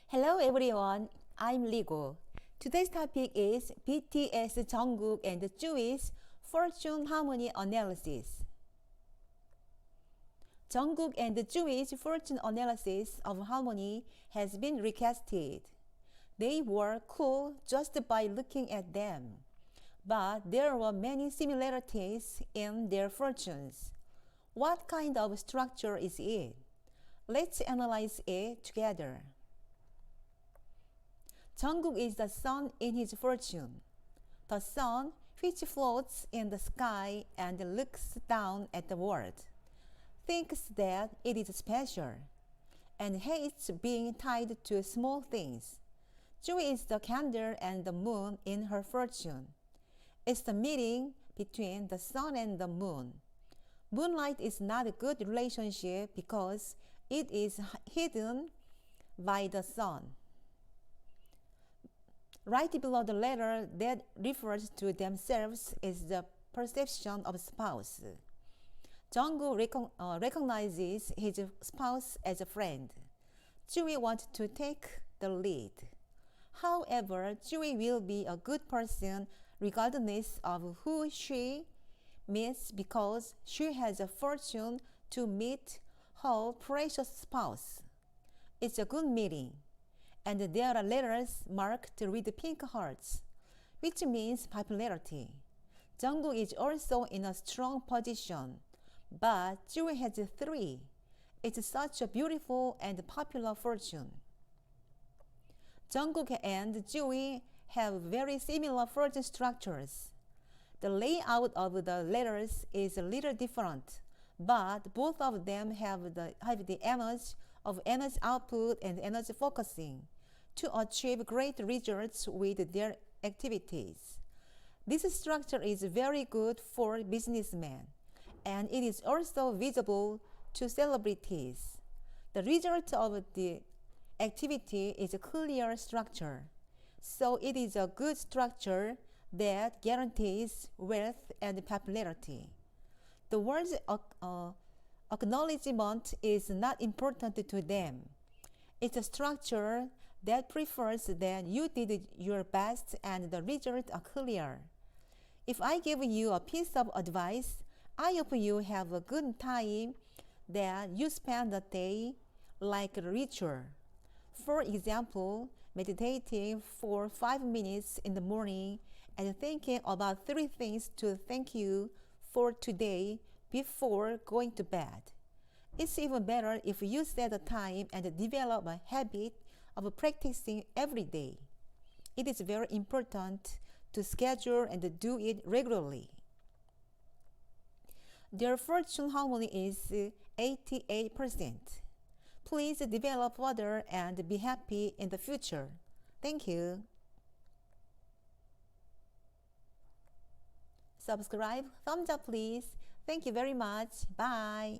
Hello everyone, I'm Ligo. Today's topic is BTS Jungkook and Tsuyu's fortune harmony analysis. Jungkook and Tsuyu's fortune analysis of harmony has been recasted. They were cool just by looking at them, but there were many similarities in their fortunes. What kind of structure is it? Let's analyze it together. Jungkook is the sun in his fortune. The sun which floats in the sky and looks down at the world, thinks that it is special, and hates being tied to small things. Tzuyu is the candle and the moon in her fortune. It's the meeting between the sun and the moon. Moonlight is not a good relationship because it is hidden by the sun. Right below the letter that refers to themselves is the perception of spouse. Jungkook recognizes his spouse as a friend. Tzuyu wants to take the lead. However, Tzuyu will be a good person regardless of who she meets because she has a fortune to meet her precious spouse. It's a good meeting. And there are letters marked with pink hearts, which means popularity. Jungkook is also in a strong position, but Tzuyu has 3. It's such a beautiful and popular fortune. Jungkook and Tzuyu have very similar fortune structures. The layout of the letters is a little different, but both of them have the image of energy output and energy focusing to achieve great results with their activities. This structure is very good for businessmen, and it is also visible to celebrities. The result of the activity is a clear structure, so it is a good structure that guarantees wealth and popularity. The word's acknowledgement is not important to them. It's a structure that prefers that you did your best and the results are clear. If I give you a piece of advice, I hope you have a good time, that you spend the day like a ritual. For example, meditating for 5 minutes in the morning and thinking about 3 things to thank you for today before going to bed. It's even better if you set a time and develop a habit of practicing every day. It is very important to schedule and do it regularly. Their fortune harmony is 88%. Please develop further and be happy in the future. Thank you. Subscribe, thumbs up please. Thank you very much. Bye.